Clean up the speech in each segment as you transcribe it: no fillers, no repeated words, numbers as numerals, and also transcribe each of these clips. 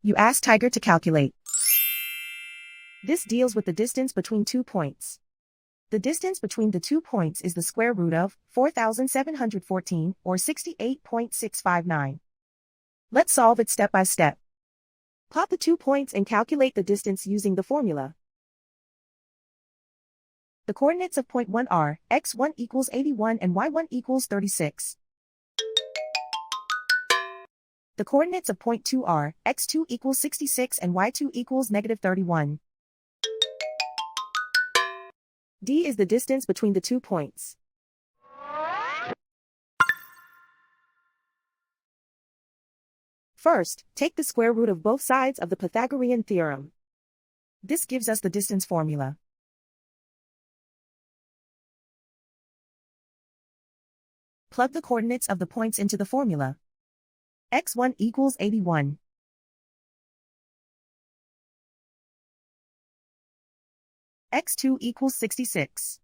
You ask Tiger to calculate. This deals with the distance between 2 points. The distance between the 2 points is the square root of 4,714, or 68.659. Let's solve it step by step. Plot the 2 points and calculate the distance using the formula. The coordinates of point 1 are x1 equals 81 and y1 equals 36. The coordinates of point 2 are x2 equals 66 and y2 equals negative 31. D is the distance between the 2 points. First, take the square root of both sides of the Pythagorean theorem. This gives us the distance formula. Plug the coordinates of the points into the formula. x1 equals 81. x2 equals 66.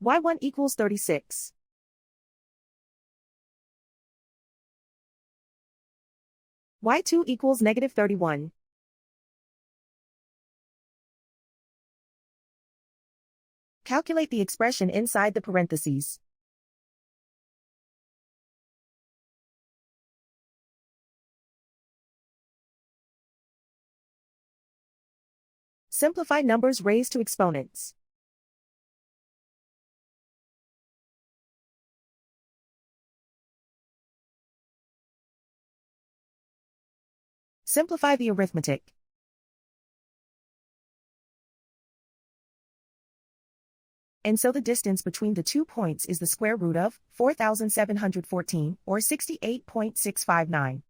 y1 equals 36. y2 equals negative 31. Calculate the expression inside the parentheses. Simplify numbers raised to exponents. Simplify the arithmetic. And so the distance between the 2 points is the square root of 4,714, or 68.659.